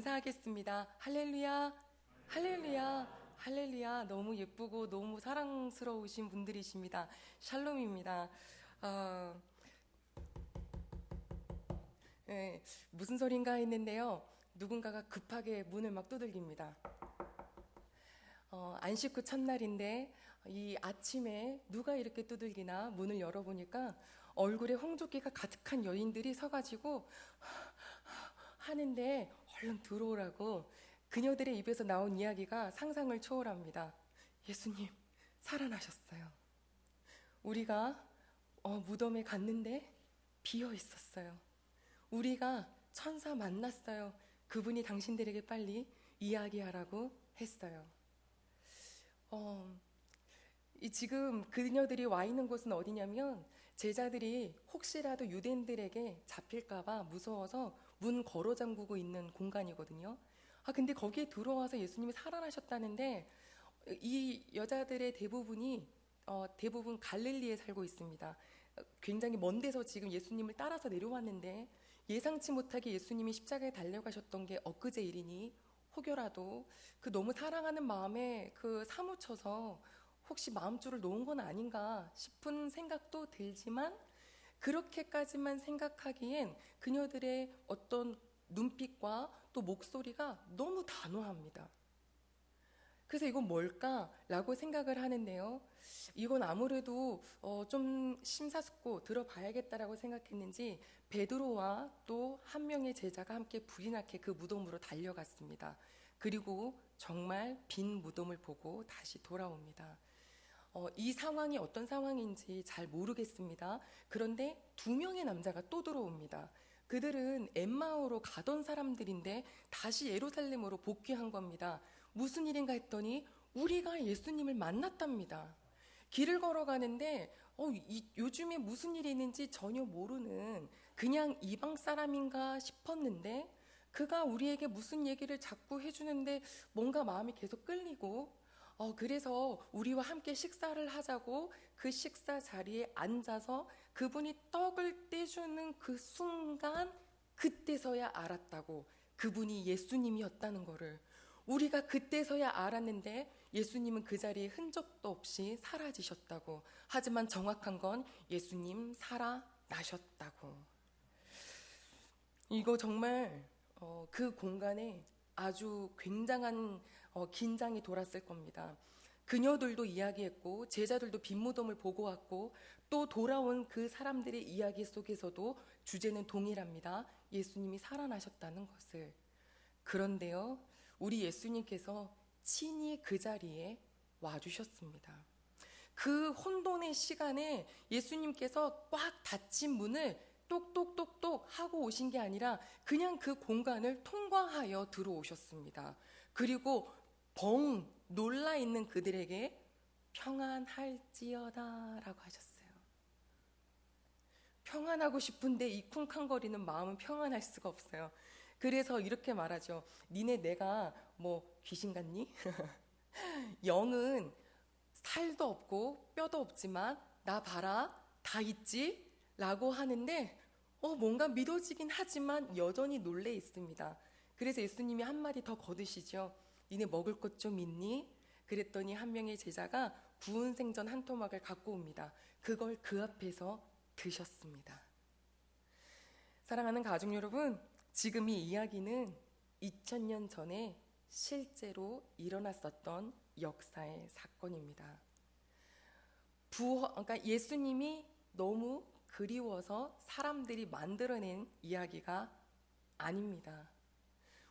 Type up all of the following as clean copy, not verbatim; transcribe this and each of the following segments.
인사하겠습니다. 할렐루야, 할렐루야, 할렐루야. 너무 예쁘고 너무 사랑스러우신 분들이십니다. 샬롬입니다. 어, 예, 무슨 소린가 했는데요. 누군가가 급하게 문을 막 두들깁니다. 안식 후 첫날인데 이 아침에 누가 이렇게 두들기나 문을 열어보니까 얼굴에 홍조기가 가득한 여인들이 서가지고 하는데 얼른 들어오라고. 그녀들의 입에서 나온 이야기가 상상을 초월합니다. 예수님 살아나셨어요. 우리가 무덤에 갔는데 비어 있었어요. 우리가 천사 만났어요. 그분이 당신들에게 빨리 이야기하라고 했어요. 지금 그녀들이 와 있는 곳은 어디냐면, 제자들이 혹시라도 유대인들에게 잡힐까봐 무서워서 문 걸어 잠그고 있는 공간이거든요. 근데 거기에 들어와서 예수님이 살아나셨다는데, 이 여자들의 대부분 갈릴리에 살고 있습니다. 굉장히 먼 데서 지금 예수님을 따라서 내려왔는데, 예상치 못하게 예수님이 십자가에 달려가셨던 게 엊그제 일이니 혹여라도 그 너무 사랑하는 마음에 사무쳐서 혹시 마음줄을 놓은 건 아닌가 싶은 생각도 들지만, 그렇게까지만 생각하기엔 그녀들의 어떤 눈빛과 또 목소리가 너무 단호합니다. 그래서 이건 뭘까라고 생각을 하는데요. 이건 아무래도 좀 심사숙고 들어봐야겠다라고 생각했는지 베드로와 또 한 명의 제자가 함께 불이 나게 그 무덤으로 달려갔습니다. 그리고 정말 빈 무덤을 보고 다시 돌아옵니다. 이 상황이 어떤 상황인지 잘 모르겠습니다. 그런데 두 명의 남자가 또 들어옵니다. 그들은 엠마오로 가던 사람들인데 다시 예루살렘으로 복귀한 겁니다. 무슨 일인가 했더니 우리가 예수님을 만났답니다. 길을 걸어가는데 요즘에 무슨 일이 있는지 전혀 모르는 그냥 이방 사람인가 싶었는데, 그가 우리에게 무슨 얘기를 자꾸 해주는데 뭔가 마음이 계속 끌리고, 그래서 우리와 함께 식사를 하자고 그 식사 자리에 앉아서 그분이 떡을 떼주는 그 순간, 그때서야 알았다고. 그분이 예수님이었다는 거를 우리가 그때서야 알았는데, 예수님은 그 자리에 흔적도 없이 사라지셨다고. 하지만 정확한 건 예수님 살아나셨다고. 이거 정말 그 공간에 아주 굉장한 긴장이 돌았을 겁니다. 그녀들도 이야기했고 제자들도 빈 무덤을 보고 왔고, 또 돌아온 그 사람들의 이야기 속에서도 주제는 동일합니다. 예수님이 살아나셨다는 것을. 그런데요, 우리 예수님께서 친히 그 자리에 와주셨습니다. 그 혼돈의 시간에 예수님께서 꽉 닫힌 문을 똑똑똑똑 하고 오신 게 아니라 그냥 그 공간을 통과하여 들어오셨습니다. 그리고 벙 놀라 있는 그들에게 평안할지어다 라고 하셨어요. 평안하고 싶은데 이 쿵쾅거리는 마음은 평안할 수가 없어요. 그래서 이렇게 말하죠. 니네 내가 뭐 귀신 같니? 영은 살도 없고 뼈도 없지만 나 봐라 다 있지? 라고 하는데 뭔가 믿어지긴 하지만 여전히 놀래 있습니다. 그래서 예수님이 한마디 더 거두시죠. 니네 먹을 것 좀 있니? 그랬더니 한 명의 제자가 구운 생선 한 토막을 갖고 옵니다. 그걸 그 앞에서 드셨습니다. 사랑하는 가족 여러분, 지금 이 이야기는 2000년 전에 실제로 일어났었던 역사의 사건입니다. 그러니까 예수님이 너무 그리워서 사람들이 만들어낸 이야기가 아닙니다.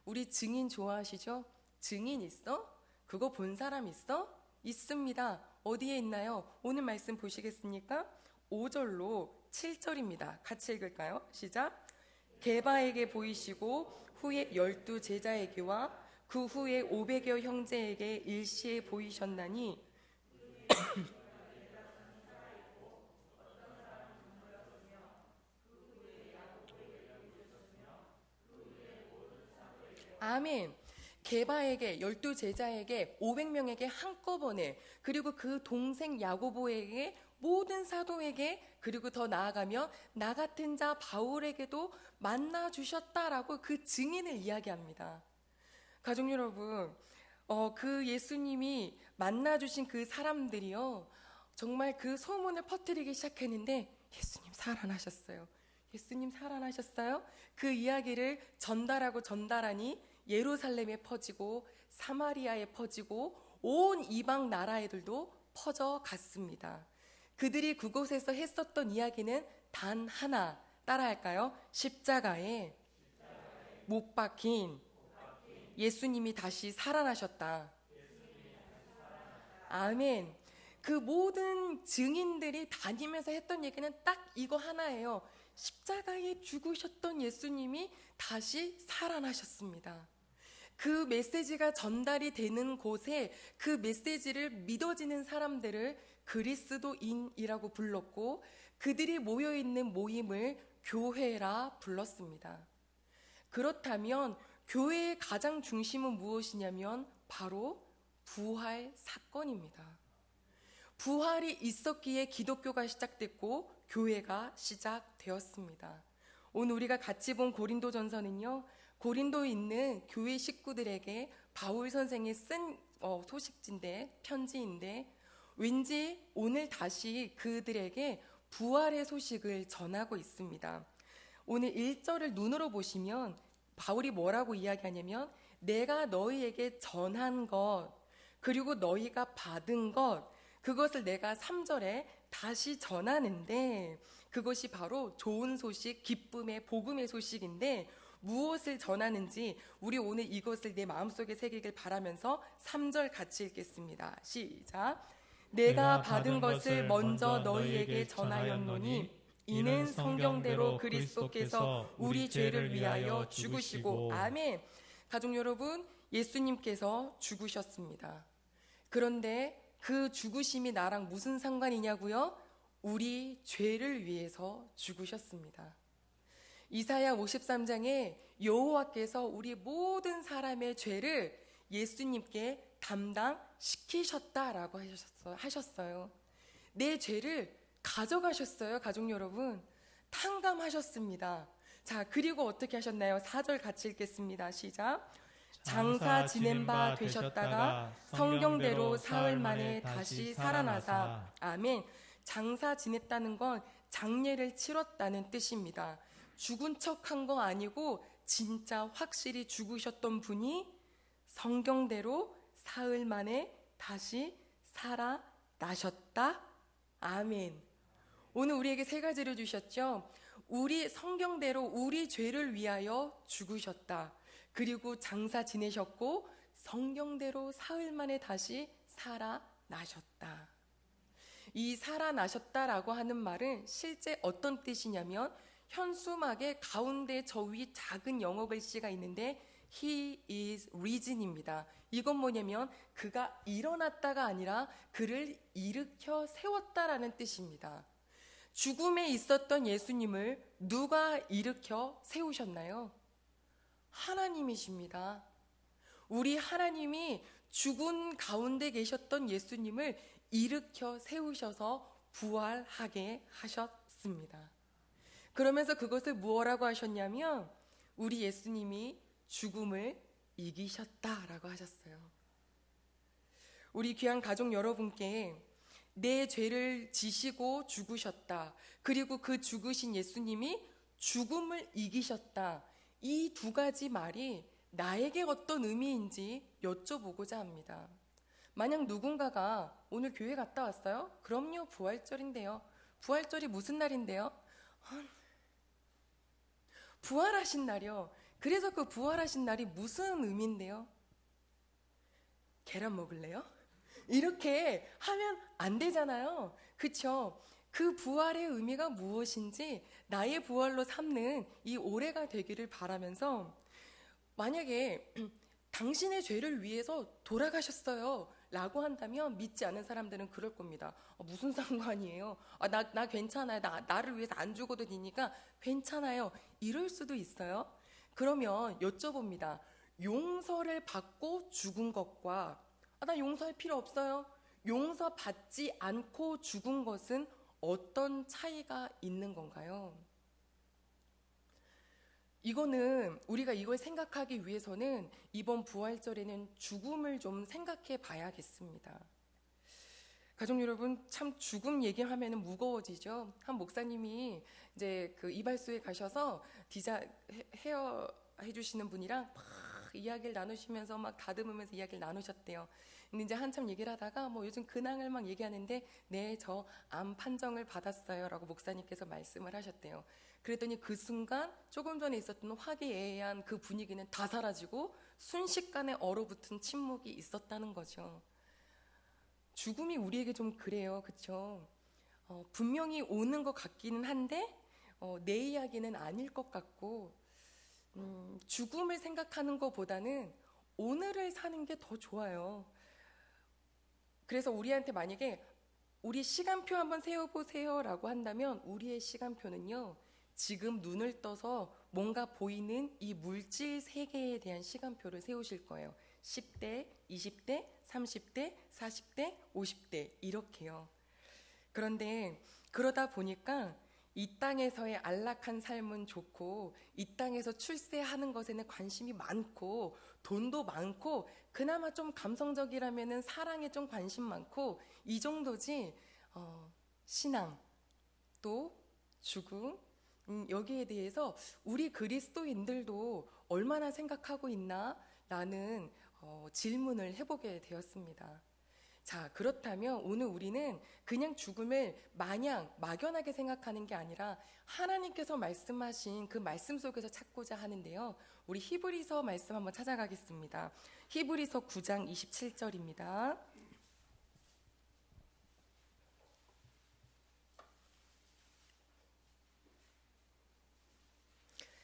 우리 증인 좋아하시죠? 증인 있어? 그거 본 사람 있어? 있습니다. 어디에 있나요? 오늘 말씀 보시겠습니까? 5절로 7절입니다. 같이 읽을까요? 시작. 게바에게 보이시고 후에 12 제자에게와 그 후에 500여 형제에게 일시에 보이셨나니 아멘. 게바에게 12 제자에게 500명에게 한꺼번에, 그리고 그 동생 야고보에게, 모든 사도에게, 그리고 더 나아가며 나 같은 자 바울에게도 만나 주셨다라고 그 증인을 이야기합니다. 가족 여러분, 그 예수님이 만나주신 그 사람들이요, 정말 그 소문을 퍼뜨리기 시작했는데, 예수님 살아나셨어요. 예수님 살아나셨어요? 그 이야기를 전달하고 전달하니 예루살렘에 퍼지고 사마리아에 퍼지고 온 이방 나라애들도 퍼져갔습니다. 그들이 그곳에서 했었던 이야기는 단 하나, 따라할까요? 십자가에 못 박힌 예수님이 다시 살아나셨다. 아멘. 그 모든 증인들이 다니면서 했던 얘기는 딱 이거 하나예요. 십자가에 죽으셨던 예수님이 다시 살아나셨습니다. 그 메시지가 전달이 되는 곳에 그 메시지를 믿어지는 사람들을 그리스도인이라고 불렀고, 그들이 모여있는 모임을 교회라 불렀습니다. 그렇다면 교회의 가장 중심은 무엇이냐면 바로 부활 사건입니다. 부활이 있었기에 기독교가 시작됐고 교회가 시작되었습니다. 오늘 우리가 같이 본 고린도전서는요, 고린도에 있는 교회 식구들에게 바울 선생이 쓴 소식지인데, 편지인데, 왠지 오늘 다시 그들에게 부활의 소식을 전하고 있습니다. 오늘 1절을 눈으로 보시면 바울이 뭐라고 이야기하냐면, 내가 너희에게 전한 것, 그리고 너희가 받은 것, 그것을 내가 3절에 다시 전하는데, 그것이 바로 좋은 소식, 기쁨의 복음의 소식인데, 무엇을 전하는지 우리 오늘 이것을 내 마음속에 새기길 바라면서 3절 같이 읽겠습니다. 시작. 내가 받은 것을 먼저 너희에게 전하였노니 이는 성경대로 그리스도께서 우리 죄를 위하여 죽으시고, 아멘. 가족 여러분, 예수님께서 죽으셨습니다. 그런데 그 죽으심이 나랑 무슨 상관이냐고요? 우리 죄를 위해서 죽으셨습니다. 이사야 53장에 여호와께서 우리 모든 사람의 죄를 예수님께 담당시키셨다라고 하셨어요. 내 죄를 가져가셨어요, 가족 여러분. 탕감하셨습니다. 자, 그리고 어떻게 하셨나요? 4절 같이 읽겠습니다. 시작. 장사 지낸 바 되셨다가 성경대로 사흘 만에 다시 살아나사. 아멘. 장사 지냈다는 건 장례를 치렀다는 뜻입니다. 죽은 척한 거 아니고 진짜 확실히 죽으셨던 분이 성경대로 사흘 만에 다시 살아나셨다. 아멘. 오늘 우리에게 세 가지를 주셨죠. 우리 성경대로 우리 죄를 위하여 죽으셨다. 그리고 장사 지내셨고 성경대로 사흘 만에 다시 살아나셨다. 이 살아나셨다라고 하는 말은 실제 어떤 뜻이냐면, 현수막의 가운데 저 위 작은 영어 글씨가 있는데 He is risen입니다. 이건 뭐냐면 그가 일어났다가 아니라 그를 일으켜 세웠다라는 뜻입니다. 죽음에 있었던 예수님을 누가 일으켜 세우셨나요? 하나님이십니다. 우리 하나님이 죽은 가운데 계셨던 예수님을 일으켜 세우셔서 부활하게 하셨습니다. 그러면서 그것을 뭐라고 하셨냐면, 우리 예수님이 죽음을 이기셨다라고 하셨어요. 우리 귀한 가족 여러분께 내 죄를 지시고 죽으셨다, 그리고 그 죽으신 예수님이 죽음을 이기셨다, 이 두 가지 말이 나에게 어떤 의미인지 여쭤보고자 합니다. 만약 누군가가 오늘 교회 갔다 왔어요? 그럼요, 부활절인데요. 부활절이 무슨 날인데요? 부활하신 날이요. 그래서 그 부활하신 날이 무슨 의미인데요? 계란 먹을래요? 이렇게 하면 안 되잖아요. 그쵸? 그 부활의 의미가 무엇인지 나의 부활로 삼는 이 올해가 되기를 바라면서, 만약에 당신의 죄를 위해서 돌아가셨어요 라고 한다면 믿지 않는 사람들은 그럴 겁니다. 무슨 상관이에요? 나 괜찮아요. 나를 위해서 안 죽어도 되니까 괜찮아요. 이럴 수도 있어요. 그러면 여쭤봅니다. 용서를 받고 죽은 것과 나 용서할 필요 없어요, 용서받지 않고 죽은 것은 어떤 차이가 있는 건가요? 이거는 우리가 이걸 생각하기 위해서는 이번 부활절에는 죽음을 좀 생각해 봐야겠습니다. 가족 여러분, 참 죽음 얘기하면은 무거워지죠. 한 목사님이 이제 그 이발소에 가셔서 헤어 해주시는 분이랑 막 이야기를 나누시면서 막 다듬으면서 이야기를 나누셨대요. 근데 이제 한참 얘기를 하다가 뭐 요즘 근황을 막 얘기하는데 네, 저 암 판정을 받았어요라고 목사님께서 말씀을 하셨대요. 그랬더니 그 순간 조금 전에 있었던 화기애애한 그 분위기는 다 사라지고 순식간에 얼어붙은 침묵이 있었다는 거죠. 죽음이 우리에게 좀 그래요. 그렇죠? 분명히 오는 것 같기는 한데 내 이야기는 아닐 것 같고 죽음을 생각하는 것보다는 오늘을 사는 게 더 좋아요. 그래서 우리한테 만약에 우리 시간표 한번 세워보세요 라고 한다면 우리의 시간표는요, 지금 눈을 떠서 뭔가 보이는 이 물질 세계에 대한 시간표를 세우실 거예요. 10대, 20대, 30대, 40대, 50대 이렇게요. 그런데 그러다 보니까 이 땅에서의 안락한 삶은 좋고 이 땅에서 출세하는 것에는 관심이 많고 돈도 많고 그나마 좀 감성적이라면은 사랑에 좀 관심 많고 이 정도지 신앙 또 죽음 여기에 대해서 우리 그리스도인들도 얼마나 생각하고 있나 라는 질문을 해보게 되었습니다. 자, 그렇다면 오늘 우리는 그냥 죽음을 마냥 막연하게 생각하는 게 아니라 하나님께서 말씀하신 그 말씀 속에서 찾고자 하는데요. 우리 히브리서 말씀 한번 찾아가겠습니다. 히브리서 9장 27절입니다.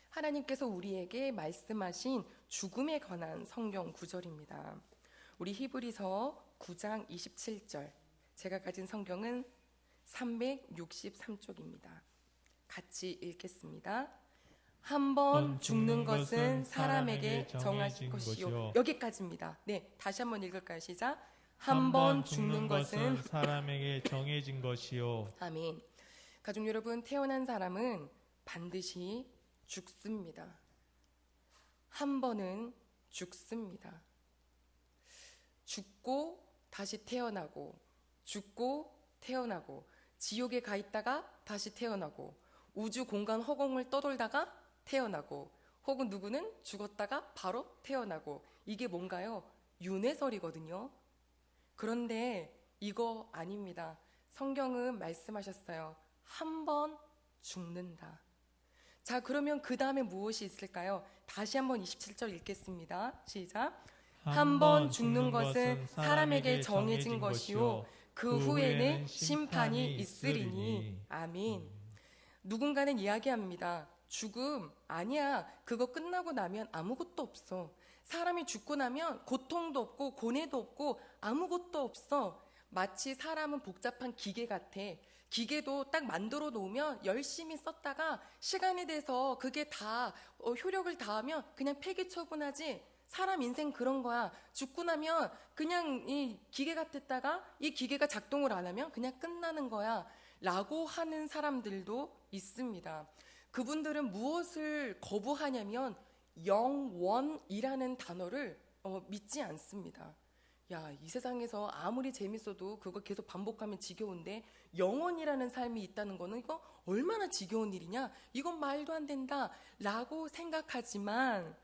하나님께서 우리에게 말씀하신 죽음에 관한 성경 구절입니다. 우리 히브리서 9장 27절, 제가 가진 성경은 363쪽입니다. 같이 읽겠습니다. 한 번 죽는 것은 사람에게 정하신 것이요. 여기까지입니다. 네, 다시 한번 읽을까요? 시작. 한 번 죽는 것은 사람에게 정해진 것이요. 아멘. 가족 여러분, 태어난 사람은 반드시 죽습니다. 한 번은 죽습니다. 죽고 다시 태어나고 죽고 태어나고 지옥에 가 있다가 다시 태어나고 우주 공간 허공을 떠돌다가 태어나고 혹은 누구는 죽었다가 바로 태어나고 이게 뭔가요? 윤회설이거든요. 그런데 이거 아닙니다. 성경은 말씀하셨어요. 한 번 죽는다. 자, 그러면 그 다음에 무엇이 있을까요? 다시 한번 27절 읽겠습니다. 시작. 한 번 죽는 것은 사람에게 정해진 것이요 그 후에는 심판이 있으리니. 아멘. 누군가는 이야기합니다. 죽음 아니야. 그거 끝나고 나면 아무것도 없어. 사람이 죽고 나면 고통도 없고 고뇌도 없고 아무것도 없어. 마치 사람은 복잡한 기계 같아. 기계도 딱 만들어 놓으면 열심히 썼다가 시간이 돼서 그게 다 효력을 다하면 그냥 폐기 처분하지. 사람 인생 그런 거야. 죽고 나면 그냥 이 기계 같았다가 이 기계가 작동을 안 하면 그냥 끝나는 거야 라고 하는 사람들도 있습니다. 그분들은 무엇을 거부하냐면 영원이라는 단어를 믿지 않습니다. 야, 이 세상에서 아무리 재밌어도 그거 계속 반복하면 지겨운데 영원이라는 삶이 있다는 거는 이거 얼마나 지겨운 일이냐? 이건 말도 안 된다 라고 생각하지만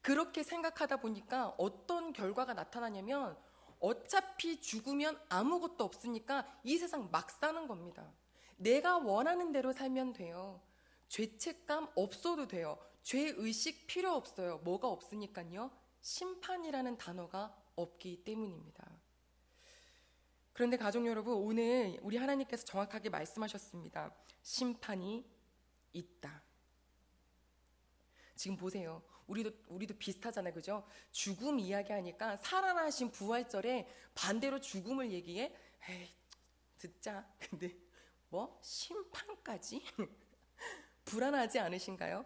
그렇게 생각하다 보니까 어떤 결과가 나타나냐면 어차피 죽으면 아무것도 없으니까 이 세상 막 사는 겁니다. 내가 원하는 대로 살면 돼요. 죄책감 없어도 돼요. 죄의식 필요 없어요. 뭐가 없으니까요? 심판이라는 단어가 없기 때문입니다. 그런데 가족 여러분, 오늘 우리 하나님께서 정확하게 말씀하셨습니다. 심판이 있다. 지금 보세요. 우리도 비슷하잖아요. 그죠? 죽음 이야기하니까 살아나신 부활절에 반대로 죽음을 얘기해? 에이, 듣자. 근데 뭐? 심판까지? 불안하지 않으신가요?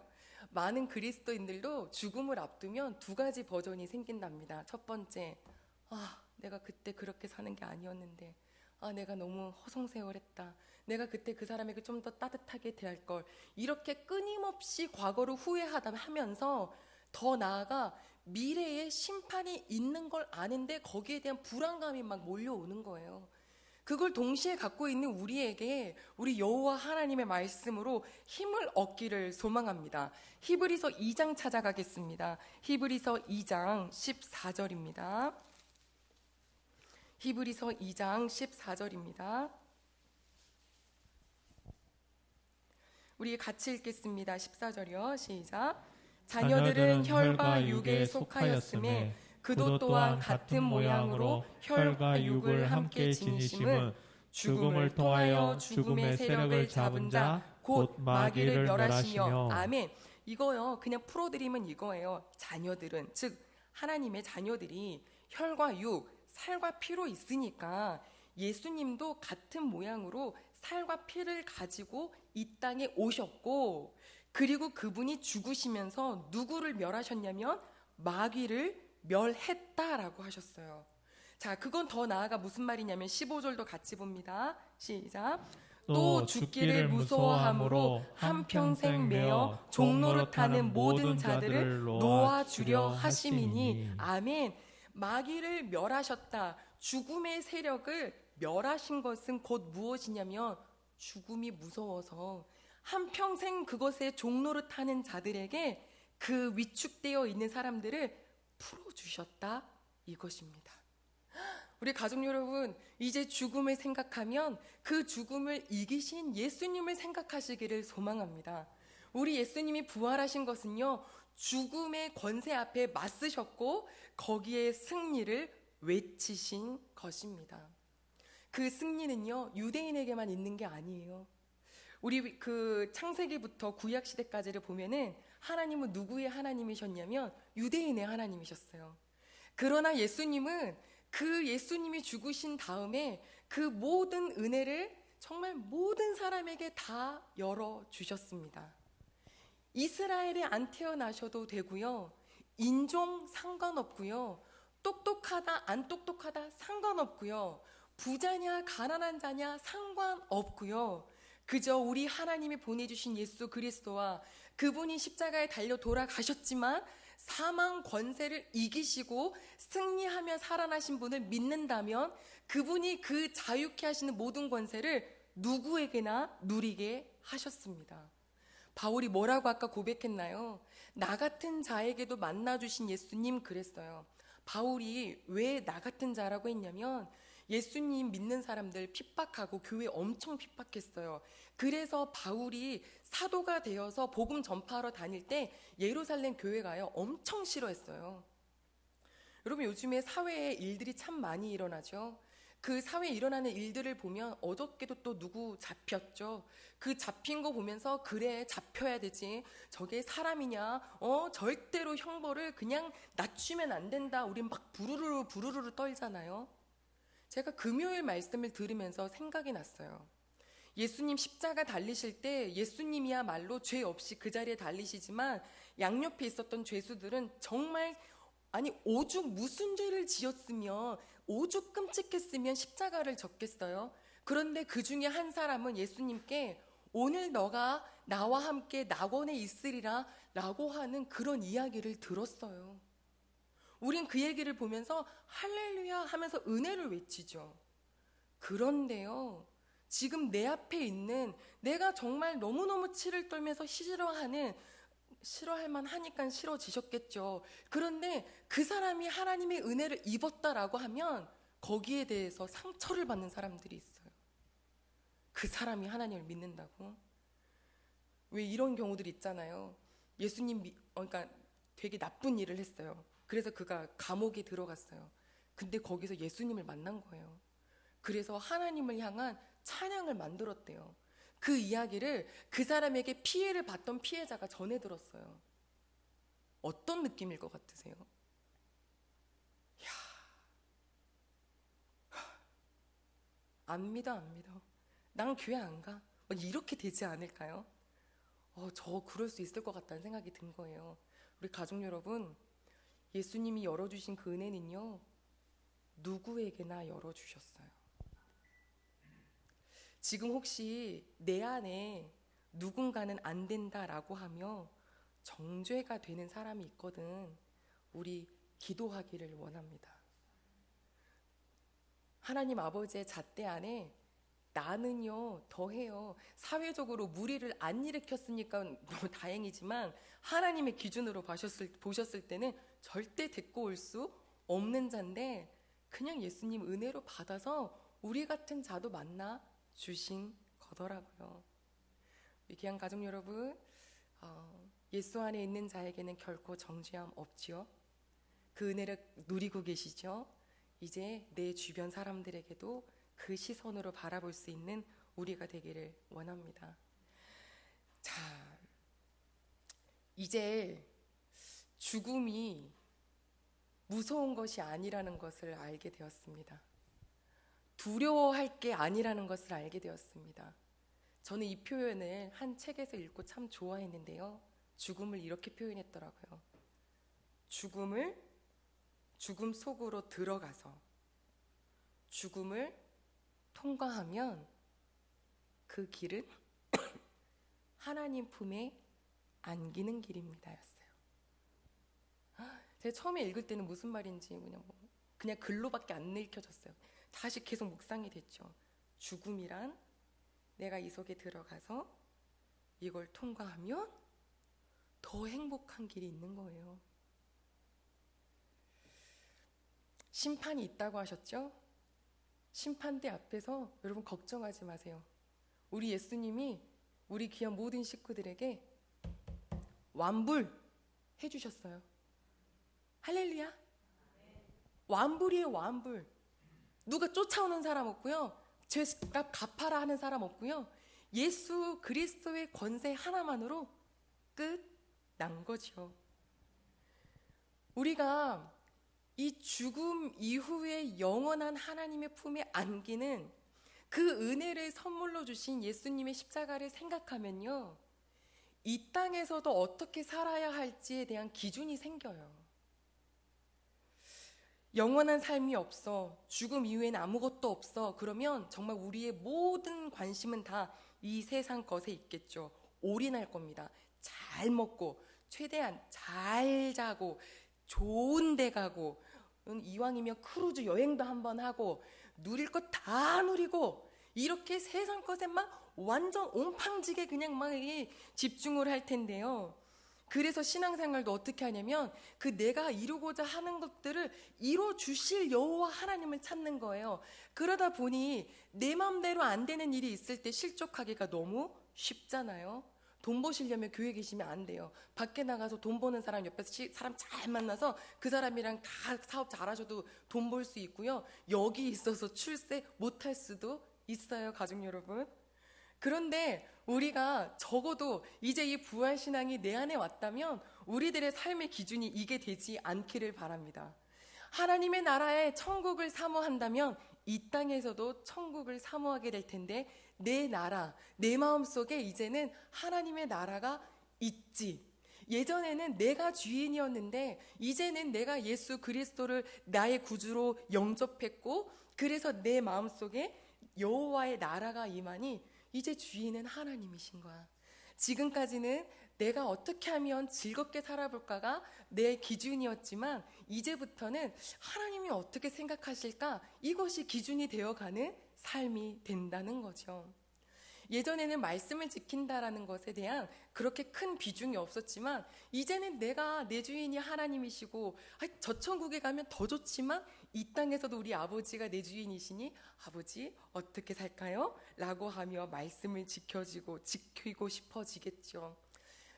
많은 그리스도인들도 죽음을 앞두면 두 가지 버전이 생긴답니다. 첫 번째, 내가 그때 그렇게 사는 게 아니었는데, 아, 내가 너무 허송세월했다. 내가 그때 그 사람에게 좀 더 따뜻하게 대할 걸. 이렇게 끊임없이 과거를 후회하면서 더 나아가 미래에 심판이 있는 걸 아는데 거기에 대한 불안감이 막 몰려오는 거예요. 그걸 동시에 갖고 있는 우리에게 우리 여호와 하나님의 말씀으로 힘을 얻기를 소망합니다. 히브리서 2장 찾아가겠습니다. 히브리서 2장 14절입니다. 히브리서 2장 14절입니다. 우리 같이 읽겠습니다. 14절이요. 시작. 자녀들은 혈과 육에 속하였음에 그도 또한 같은 모양으로 혈과 육을 함께 지니심은 죽음을 통하여 죽음의 세력을 잡은 자 곧 마귀를 멸하시며. 아멘. 이거요, 그냥 풀어드리면 이거예요. 자녀들은, 즉 하나님의 자녀들이 혈과 육, 살과 피로 있으니까 예수님도 같은 모양으로 살과 피를 가지고 이 땅에 오셨고, 그리고 그분이 죽으시면서 누구를 멸하셨냐면 마귀를 멸했다라고 하셨어요. 자, 그건 더 나아가 무슨 말이냐면 15절도 같이 봅니다. 시작. 또 죽기를 무서워함으로 한평생 매어 종노릇하는 모든 자들을 놓아주려 하심이니. 아멘. 마귀를 멸하셨다. 죽음의 세력을 멸하신 것은 곧 무엇이냐면 죽음이 무서워서 한평생 그것에 종노릇하는 자들에게 그 위축되어 있는 사람들을 풀어주셨다, 이것입니다. 우리 가족 여러분, 이제 죽음을 생각하면 그 죽음을 이기신 예수님을 생각하시기를 소망합니다. 우리 예수님이 부활하신 것은요, 죽음의 권세 앞에 맞서셨고 거기에 승리를 외치신 것입니다. 그 승리는요, 유대인에게만 있는 게 아니에요. 우리 그 창세기부터 구약 시대까지를 보면은 하나님은 누구의 하나님이셨냐면 유대인의 하나님이셨어요. 그러나 예수님은 그 예수님이 죽으신 다음에 그 모든 은혜를 정말 모든 사람에게 다 열어주셨습니다. 이스라엘에 안 태어나셔도 되고요. 인종 상관없고요. 똑똑하다 안 똑똑하다 상관없고요. 부자냐 가난한 자냐 상관없고요. 그저 우리 하나님이 보내주신 예수 그리스도와 그분이 십자가에 달려 돌아가셨지만 사망 권세를 이기시고 승리하며 살아나신 분을 믿는다면 그분이 그 자유케 하시는 모든 권세를 누구에게나 누리게 하셨습니다. 바울이 뭐라고 아까 고백했나요? 나 같은 자에게도 만나주신 예수님 그랬어요. 바울이 왜 나 같은 자라고 했냐면 예수님 믿는 사람들 핍박하고 교회 엄청 핍박했어요. 그래서 바울이 사도가 되어서 복음 전파하러 다닐 때 예루살렘 교회 가요. 엄청 싫어했어요. 여러분, 요즘에 사회에 일들이 참 많이 일어나죠. 그 사회에 일어나는 일들을 보면 어저께도 또 누구 잡혔죠. 그 잡힌 거 보면서 그래 잡혀야 되지. 저게 사람이냐. 절대로 형벌을 그냥 낮추면 안 된다. 우린 막 부르르 떨잖아요. 제가 금요일 말씀을 들으면서 생각이 났어요. 예수님 십자가 달리실 때 예수님이야말로 죄 없이 그 자리에 달리시지만 양옆에 있었던 죄수들은 정말 오죽 무슨 죄를 지었으면 오죽 끔찍했으면 십자가를 졌겠어요. 그런데 그 중에 한 사람은 예수님께 오늘 너가 나와 함께 낙원에 있으리라 라고 하는 그런 이야기를 들었어요. 우린 그 얘기를 보면서 할렐루야 하면서 은혜를 외치죠. 그런데요, 지금 내 앞에 있는 내가 정말 너무너무 치를 떨면서 싫어할 만하니까 싫어지셨겠죠. 그런데 그 사람이 하나님의 은혜를 입었다라고 하면 거기에 대해서 상처를 받는 사람들이 있어요. 그 사람이 하나님을 믿는다고? 왜 이런 경우들 있잖아요. 그러니까 되게 나쁜 일을 했어요. 그래서 그가 감옥에 들어갔어요. 근데 거기서 예수님을 만난 거예요. 그래서 하나님을 향한 찬양을 만들었대요. 그 이야기를 그 사람에게 피해를 받던 피해자가 전해 들었어요. 어떤 느낌일 것 같으세요? 안 믿어. 난 교회 안 가. 이렇게 되지 않을까요? 저 그럴 수 있을 것 같다는 생각이 든 거예요. 우리 가족 여러분, 예수님이 열어주신 그 은혜는요, 누구에게나 열어주셨어요. 지금 혹시 내 안에 누군가는 안 된다라고 하며 정죄가 되는 사람이 있거든. 우리 기도하기를 원합니다. 하나님 아버지의 잣대 안에 나는요 더해요. 사회적으로 무리를 안 일으켰으니까 너무 다행이지만 하나님의 기준으로 보셨을 때는 절대 데리고 올 수 없는 자인데 그냥 예수님 은혜로 받아서 우리 같은 자도 만나 주신 거더라고요. 귀한 가족 여러분, 예수 안에 있는 자에게는 결코 정죄함 없지요. 그 은혜를 누리고 계시죠. 이제 내 주변 사람들에게도 그 시선으로 바라볼 수 있는 우리가 되기를 원합니다. 자, 이제 죽음이 무서운 것이 아니라는 것을 알게 되었습니다. 두려워할 게 아니라는 것을 알게 되었습니다. 저는 이 표현을 한 책에서 읽고 참 좋아했는데요. 죽음을 이렇게 표현했더라고요. 죽음 속으로 들어가서 죽음을 통과하면 그 길은 하나님 품에 안기는 길입니다 였어요. 제가 처음에 읽을 때는 무슨 말인지 그냥 글로밖에 안 읽혀졌어요. 다시 계속 묵상이 됐죠. 죽음이란 내가 이 속에 들어가서 이걸 통과하면 더 행복한 길이 있는 거예요. 심판이 있다고 하셨죠? 심판대 앞에서 여러분 걱정하지 마세요. 우리 예수님이 우리 귀한 모든 식구들에게 완불 해주셨어요. 할렐루야. 완불이에요. 완불. 누가 쫓아오는 사람 없고요. 죄값 갚아라 하는 사람 없고요. 예수 그리스도의 권세 하나만으로 끝난 거죠. 우리가 이 죽음 이후에 영원한 하나님의 품에 안기는 그 은혜를 선물로 주신 예수님의 십자가를 생각하면요, 이 땅에서도 어떻게 살아야 할지에 대한 기준이 생겨요. 영원한 삶이 없어, 죽음 이후에는 아무것도 없어, 그러면 정말 우리의 모든 관심은 다 이 세상 것에 있겠죠. 올인할 겁니다. 잘 먹고 최대한 잘 자고 좋은 데 가고, 이왕이면 크루즈 여행도 한번 하고 누릴 것 다 누리고, 이렇게 세상 것에만 완전 옹팡지게 그냥 막 집중을 할 텐데요. 그래서 신앙생활도 어떻게 하냐면 그 내가 이루고자 하는 것들을 이루어 주실 여호와 하나님을 찾는 거예요. 그러다 보니 내 마음대로 안 되는 일이 있을 때 실족하기가 너무 쉽잖아요. 돈 버시려면 교회 계시면 안 돼요. 밖에 나가서 돈 버는 사람 옆에서 사람 잘 만나서 그 사람이랑 다 사업 잘하셔도 돈 벌 수 있고요. 여기 있어서 출세 못할 수도 있어요, 가족 여러분. 그런데 우리가 적어도 이제 이 부활신앙이 내 안에 왔다면 우리들의 삶의 기준이 이게 되지 않기를 바랍니다. 하나님의 나라에 천국을 사모한다면 이 땅에서도 천국을 사모하게 될 텐데, 내 나라, 내 마음속에 이제는 하나님의 나라가 있지. 예전에는 내가 주인이었는데 이제는 내가 예수 그리스도를 나의 구주로 영접했고, 그래서 내 마음속에 여호와의 나라가 임하니 이제 주인은 하나님이신 거야. 지금까지는 내가 어떻게 하면 즐겁게 살아볼까가 내 기준이었지만 이제부터는 하나님이 어떻게 생각하실까, 이것이 기준이 되어가는 삶이 된다는 거죠. 예전에는 말씀을 지킨다라는 것에 대한 그렇게 큰 비중이 없었지만 이제는 내가 내 주인이 하나님이시고, 저 천국에 가면 더 좋지만 이 땅에서도 우리 아버지가 내 주인이시니 아버지 어떻게 살까요? 라고 하며 말씀을 지키고 싶어지겠죠.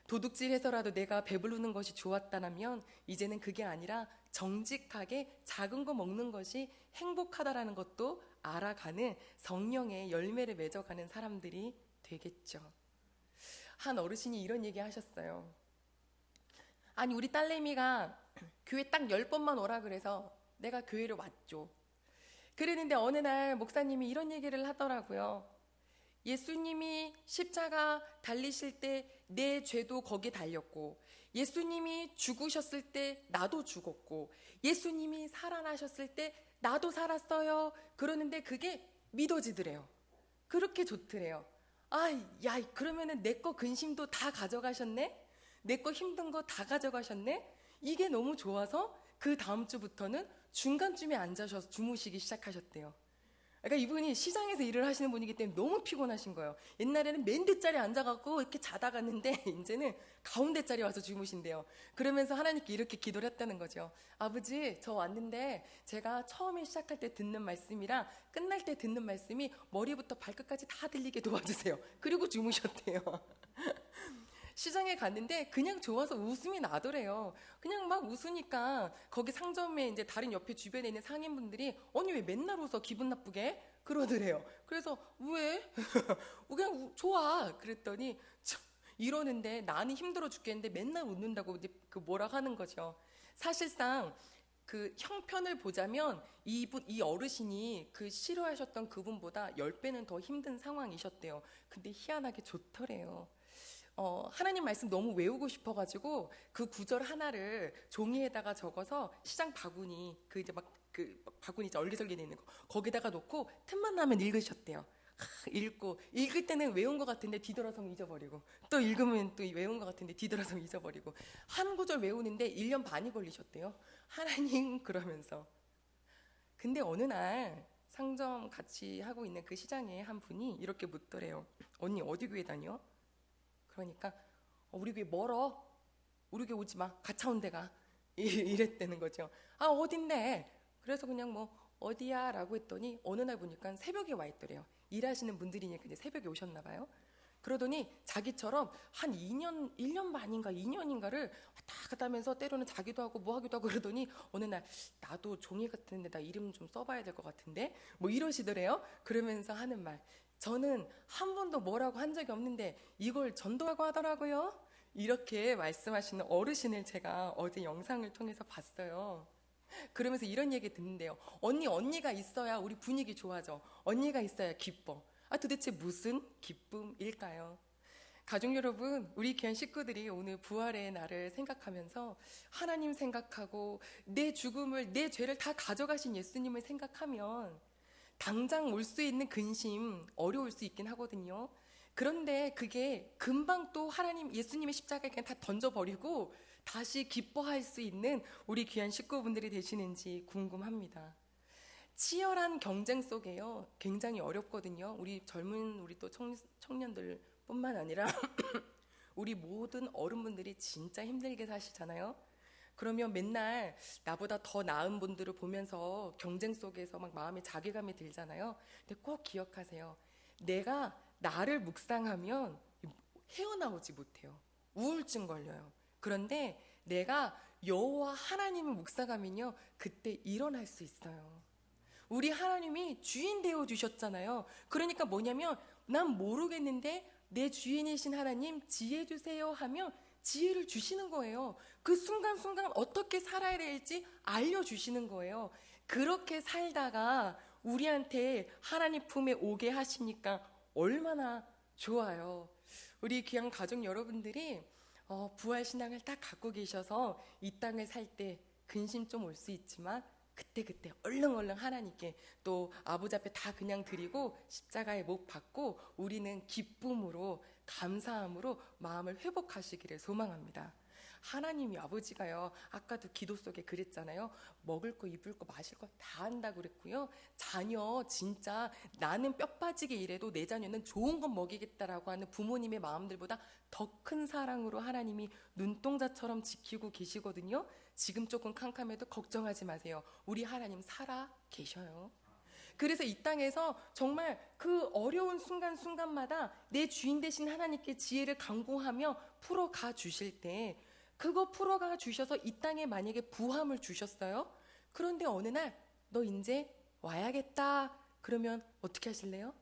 도둑질해서라도 내가 배부르는 것이 좋았다면 이제는 그게 아니라 정직하게 작은 거 먹는 것이 행복하다라는 것도 알아가는 성령의 열매를 맺어가는 사람들이 되겠죠. 한 어르신이 이런 얘기 하셨어요. 아니, 우리 딸내미가 교회 딱 10번만 오라 그래서 내가 교회를 왔죠. 그랬는데 어느 날 목사님이 이런 얘기를 하더라고요. 예수님이 십자가 달리실 때 내 죄도 거기에 달렸고, 예수님이 죽으셨을 때 나도 죽었고, 예수님이 살아나셨을 때 나도 살았어요. 그러는데 그게 믿어지더래요. 그렇게 좋더래요. 아, 야, 그러면은 내 거 근심도 다 가져가셨네? 내 거 힘든 거 다 가져가셨네? 이게 너무 좋아서 그 다음 주부터는 중간쯤에 앉아서 주무시기 시작하셨대요. 그러니까 이분이 시장에서 일을 하시는 분이기 때문에 너무 피곤하신 거예요. 옛날에는 맨 뒷자리에 앉아갖고 이렇게 자다 갔는데 이제는 가운데 자리에 와서 주무신대요. 그러면서 하나님께 이렇게 기도를 했다는 거죠. 아버지, 저 왔는데 제가 처음에 시작할 때 듣는 말씀이랑 끝날 때 듣는 말씀이 머리부터 발끝까지 다 들리게 도와주세요. 그리고 주무셨대요. 시장에 갔는데 그냥 좋아서 웃음이 나더래요. 그냥 막 웃으니까 거기 상점에 이제 다른 옆에 주변에 있는 상인분들이 언니 왜 맨날 웃어 기분 나쁘게 그러더래요. 그래서 왜? 그냥 좋아. 그랬더니 이러는데 나는 힘들어 죽겠는데 맨날 웃는다고 이제 그 뭐라 하는 거죠. 사실상 그 형편을 보자면 이 어르신이 그 싫어하셨던 그분보다 10배는 더 힘든 상황이셨대요. 근데 희한하게 좋더래요. 하나님 말씀 너무 외우고 싶어가지고 그 구절 하나를 종이에다가 적어서 시장 바구니 그 이제 바구니 이제 얼기설기 있는 거 거기다가 놓고 틈만 나면 읽으셨대요. 읽고 읽을 때는 외운 것 같은데 뒤돌아서면 잊어버리고 또 읽으면 또 외운 것 같은데 뒤돌아서면 잊어버리고 한 구절 외우는데 1년 반이 걸리셨대요. 하나님 그러면서. 근데 어느 날 상점 같이 하고 있는 그 시장에 한 분이 이렇게 묻더래요. 언니 어디 교회 다녀? 그러니까 우리 교회 멀어. 우리 교회 오지 마. 가차운 데가. 이랬다는 거죠. 아 어딘데? 그래서 그냥 뭐 어디야? 라고 했더니 어느 날 보니까 새벽에 와 있더래요. 일하시는 분들이니까 이제 새벽에 오셨나 봐요. 그러더니 자기처럼 한 2년, 1년 반인가 2년인가를 왔다 갔다 하면서 때로는 자기도 하고 뭐 하기도 하고 그러더니 어느 날 나도 종이 같은 데다 이름 좀 써봐야 될 것 같은데 뭐 이러시더래요. 그러면서 하는 말 저는 한 번도 뭐라고 한 적이 없는데 이걸 전도라고 하더라고요. 이렇게 말씀하시는 어르신을 제가 어제 영상을 통해서 봤어요. 그러면서 이런 얘기 듣는데요. 언니가 있어야 우리 분위기 좋아져. 언니가 있어야 기뻐. 아 도대체 무슨 기쁨일까요? 가족 여러분, 우리 귀한 식구들이 오늘 부활의 날을 생각하면서 하나님 생각하고 내 죽음을, 내 죄를 다 가져가신 예수님을 생각하면 당장 올 수 있는 근심 어려울 수 있긴 하거든요. 그런데 그게 금방 또 하나님 예수님의 십자가에 그냥 다 던져버리고 다시 기뻐할 수 있는 우리 귀한 식구분들이 되시는지 궁금합니다. 치열한 경쟁 속에요. 굉장히 어렵거든요. 우리 젊은 우리 또 청년들뿐만 아니라 우리 모든 어른분들이 진짜 힘들게 사시잖아요. 그러면 맨날 나보다 더 나은 분들을 보면서 경쟁 속에서 막 마음에 자괴감이 들잖아요. 근데 꼭 기억하세요. 내가 나를 묵상하면 헤어나오지 못해요. 우울증 걸려요. 그런데 내가 여호와 하나님을 묵상하면요, 그때 일어날 수 있어요. 우리 하나님이 주인 되어 주셨잖아요. 그러니까 뭐냐면 난 모르겠는데 내 주인이신 하나님 지혜 주세요 하면 지혜를 주시는 거예요. 그 순간순간 어떻게 살아야 될지 알려주시는 거예요. 그렇게 살다가 우리한테 하나님 품에 오게 하시니까 얼마나 좋아요. 우리 귀한 가족 여러분들이 부활신앙을 딱 갖고 계셔서 이 땅을 살 때 근심 좀 올 수 있지만 그때 얼른 하나님께 또 아버지 앞에 다 그냥 드리고 십자가에 못 박고 우리는 기쁨으로 감사함으로 마음을 회복하시기를 소망합니다. 하나님이 아버지가요, 아까도 기도 속에 그랬잖아요. 먹을 거 입을 거 마실 거 다 한다고 그랬고요. 자녀 진짜 나는 뼈 빠지게 일해도 내 자녀는 좋은 건 먹이겠다라고 하는 부모님의 마음들보다 더 큰 사랑으로 하나님이 눈동자처럼 지키고 계시거든요. 지금 조금 캄캄해도 걱정하지 마세요. 우리 하나님 살아 계셔요. 그래서 이 땅에서 정말 그 어려운 순간순간마다 내 주인 되신 하나님께 지혜를 강구하며 풀어가 주실 때 그거 풀어가 주셔서 이 땅에 만약에 부함을 주셨어요. 그런데 어느 날 너 이제 와야겠다. 그러면 어떻게 하실래요?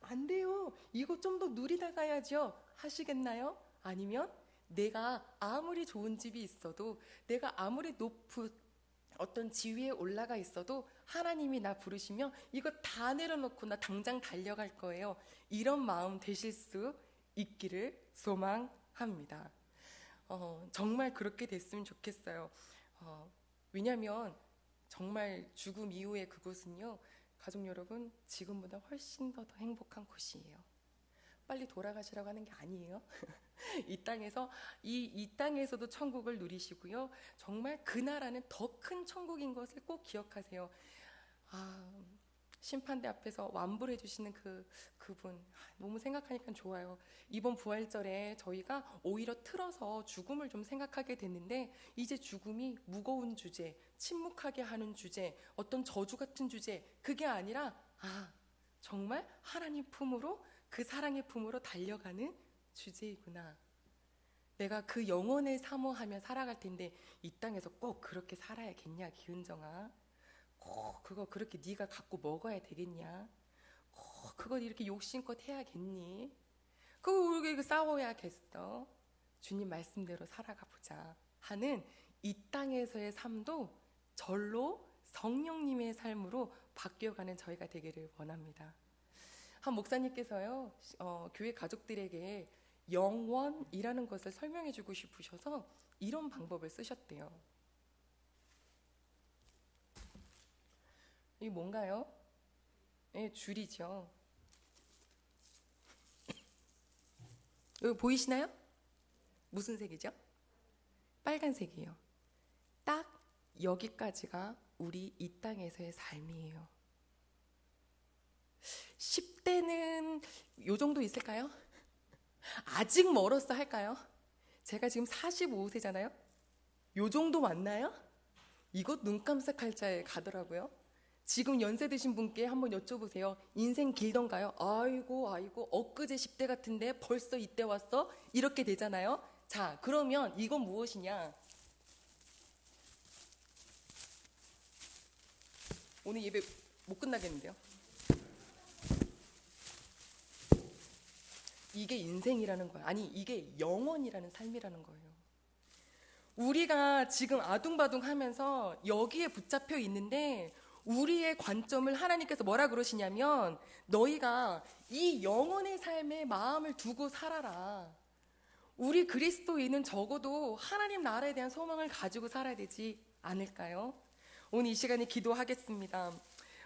안 돼요. 이거 좀 더 누리다 가야죠. 하시겠나요? 아니면 내가 아무리 좋은 집이 있어도 내가 아무리 높은 어떤 지위에 올라가 있어도 하나님이 나 부르시면 이거 다 내려놓고 나 당장 달려갈 거예요. 이런 마음 되실 수 있기를 소망합니다. 정말 그렇게 됐으면 좋겠어요. 왜냐하면 정말 죽음 이후에 그곳은요, 가족 여러분, 지금보다 훨씬 더 행복한 곳이에요. 빨리 돌아가시라고 하는 게 아니에요. 이 땅에서 이 땅에서도 천국을 누리시고요. 정말 그 나라는 더 큰 천국인 것을 꼭 기억하세요. 심판대 앞에서 완불해 주시는 그분, 너무 생각하니까 좋아요. 이번 부활절에 저희가 오히려 틀어서 죽음을 좀 생각하게 됐는데, 이제 죽음이 무거운 주제, 침묵하게 하는 주제, 어떤 저주 같은 주제, 그게 아니라 정말 하나님 품으로, 그 사랑의 품으로 달려가는 주제이구나. 내가 그 영혼을 사모하며 살아갈 텐데 이 땅에서 꼭 그렇게 살아야겠냐, 기은정아? 꼭 그거 그렇게 네가 갖고 먹어야 되겠냐? 꼭 그걸 이렇게 욕심껏 해야겠니? 그거 우리 싸워야겠어? 주님 말씀대로 살아가 보자 하는 이 땅에서의 삶도 절로 성령님의 삶으로 바뀌어가는 저희가 되기를 원합니다. 한 목사님께서요, 교회 가족들에게 영원이라는 것을 설명해 주고 싶으셔서 이런 방법을 쓰셨대요. 이게 뭔가요? 줄이죠. 여기 보이시나요? 무슨 색이죠? 빨간색이에요. 딱 여기까지가 우리 이 땅에서의 삶이에요. 10대는 요 정도 있을까요? 아직 멀었어 할까요? 제가 지금 45세잖아요. 요 정도 맞나요? 이것 눈 깜짝할 자에 가더라고요. 지금 연세 드신 분께 한번 여쭤보세요. 인생 길던가요? 아이고 엊그제 10대 같은데 벌써 이때 왔어? 이렇게 되잖아요. 자, 그러면 이건 무엇이냐? 오늘 예배 못 끝나겠는데요. 이게 인생이라는 거예요. 아니, 이게 영원이라는 삶이라는 거예요. 우리가 지금 아둥바둥 하면서 여기에 붙잡혀 있는데, 우리의 관점을 하나님께서 뭐라 그러시냐면, 너희가 이 영원의 삶에 마음을 두고 살아라. 우리 그리스도인은 적어도 하나님 나라에 대한 소망을 가지고 살아야 되지 않을까요? 오늘 이 시간에 기도하겠습니다.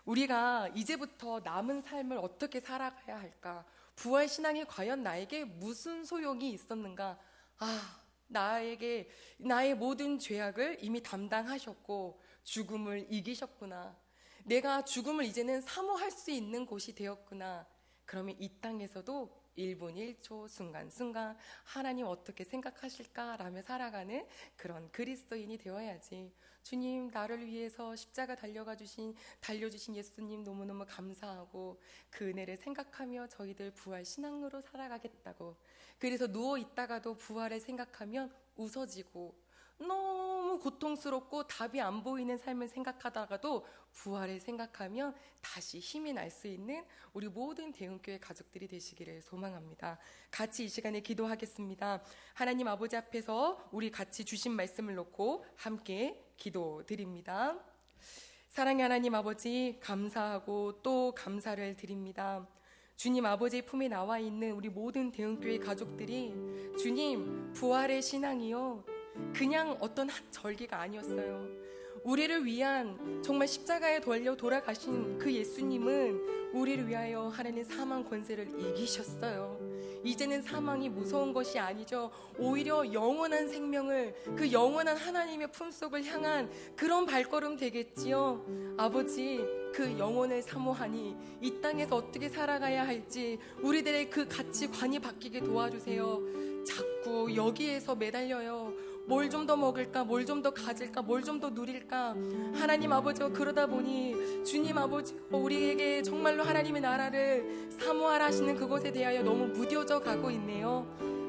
우리가 이제부터 남은 삶을 어떻게 살아가야 할까? 부활 신앙이 과연 나에게 무슨 소용이 있었는가? 나의 모든 죄악을 이미 담당하셨고 죽음을 이기셨구나. 내가 죽음을 이제는 사모할 수 있는 곳이 되었구나. 그러면 이 땅에서도 1분 1초 순간순간 하나님 어떻게 생각하실까라며 살아가는 그런 그리스도인이 되어야지. 주님, 나를 위해서 십자가 달려주신 예수님 너무너무 감사하고 그 은혜를 생각하며 저희들 부활 신앙으로 살아가겠다고. 그래서 누워있다가도 부활을 생각하면 웃어지고, 너무 고통스럽고 답이 안 보이는 삶을 생각하다가도 부활을 생각하면 다시 힘이 날 수 있는 우리 모든 대흥교회 가족들이 되시기를 소망합니다. 같이 이 시간에 기도하겠습니다. 하나님 아버지 앞에서 우리 같이 주신 말씀을 놓고 함께 기도드립니다. 사랑의 하나님 아버지, 감사하고 또 감사를 드립니다. 주님 아버지 품에 나와 있는 우리 모든 대흥교회 가족들이 주님 부활의 신앙이요, 그냥 어떤 한 절기가 아니었어요. 우리를 위한 정말 십자가에 달려 돌아가신 그 예수님은 우리를 위하여 하나님 사망 권세를 이기셨어요. 이제는 사망이 무서운 것이 아니죠. 오히려 영원한 생명을, 그 영원한 하나님의 품속을 향한 그런 발걸음 되겠지요. 아버지, 그 영혼을 사모하니 이 땅에서 어떻게 살아가야 할지 우리들의 그 가치관이 바뀌게 도와주세요. 자꾸 여기에서 매달려요. 뭘 좀 더 먹을까, 뭘 좀 더 가질까, 뭘 좀 더 누릴까. 하나님 아버지와 그러다 보니 주님 아버지, 우리에게 정말로 하나님의 나라를 사모하라 하시는 그것에 대하여 너무 무뎌져 가고 있네요.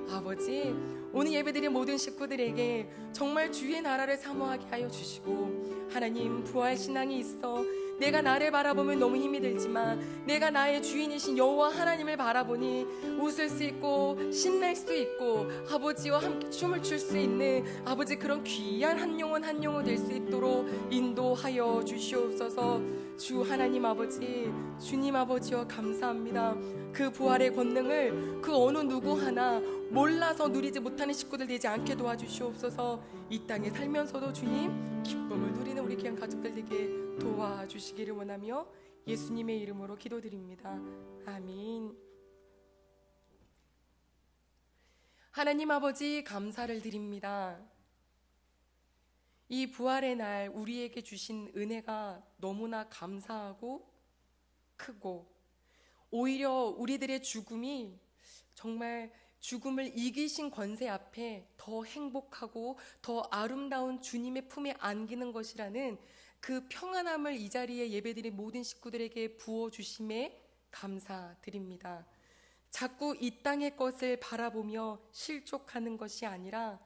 아버지, 오늘 예배드린 모든 식구들에게 정말 주의 나라를 사모하게 하여 주시고, 하나님 부활 신앙이 있어 내가 나를 바라보면 너무 힘이 들지만 내가 나의 주인이신 여호와 하나님을 바라보니 웃을 수 있고 신날 수 있고 아버지와 함께 춤을 출 수 있는 아버지, 그런 귀한 한 영혼 한 영혼 될 수 있도록 인도하여 주시옵소서. 주 하나님 아버지, 주님 아버지여 감사합니다. 그 부활의 권능을 그 어느 누구 하나 몰라서 누리지 못하는 식구들 되지 않게 도와주시옵소서. 이 땅에 살면서도 주님 기쁨을 누리는 우리 귀한 가족들 되게 도와주시기를 원하며 예수님의 이름으로 기도드립니다. 아멘. 하나님 아버지, 감사를 드립니다. 이 부활의 날 우리에게 주신 은혜가 너무나 감사하고 크고, 오히려 우리들의 죽음이 정말 죽음을 이기신 권세 앞에 더 행복하고 더 아름다운 주님의 품에 안기는 것이라는 그 평안함을 이 자리에 예배드린 모든 식구들에게 부어주심에 감사드립니다. 자꾸 이 땅의 것을 바라보며 실족하는 것이 아니라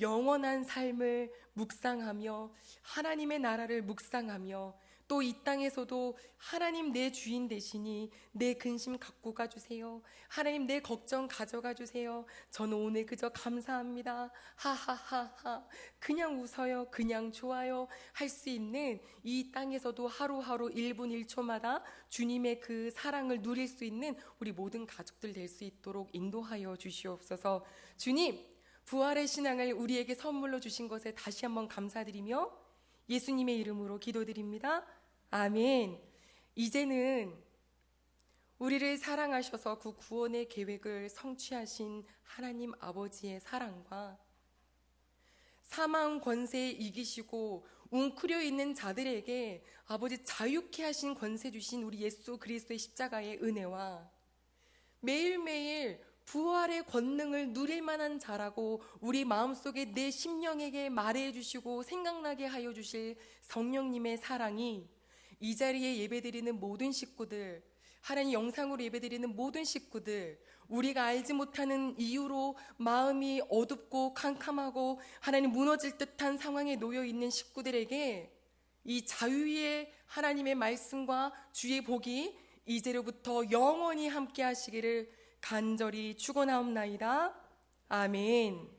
영원한 삶을 묵상하며 하나님의 나라를 묵상하며 또 이 땅에서도 하나님 내 주인 되시니 내 근심 갖고 가주세요. 하나님 내 걱정 가져가 주세요. 저는 오늘 그저 감사합니다. 하하하하. 그냥 웃어요. 그냥 좋아요. 할 수 있는 이 땅에서도 하루하루 1분 1초마다 주님의 그 사랑을 누릴 수 있는 우리 모든 가족들 될 수 있도록 인도하여 주시옵소서. 주님, 부활의 신앙을 우리에게 선물로 주신 것에 다시 한번 감사드리며 예수님의 이름으로 기도드립니다. 아멘. 이제는 우리를 사랑하셔서 그 구원의 계획을 성취하신 하나님 아버지의 사랑과 사망 권세에 이기시고 웅크려 있는 자들에게 아버지 자유케 하신 권세 주신 우리 예수 그리스도의 십자가의 은혜와 매일매일 부활의 권능을 누릴 만한 자라고 우리 마음속에 내 심령에게 말해 주시고 생각나게 하여 주실 성령님의 사랑이 이 자리에 예배드리는 모든 식구들, 하나님 영상으로 예배드리는 모든 식구들, 우리가 알지 못하는 이유로 마음이 어둡고 캄캄하고 하나님 무너질 듯한 상황에 놓여 있는 식구들에게 이 자유의 하나님의 말씀과 주의 복이 이제로부터 영원히 함께 하시기를 간절히 축원하옵나이다. 아멘.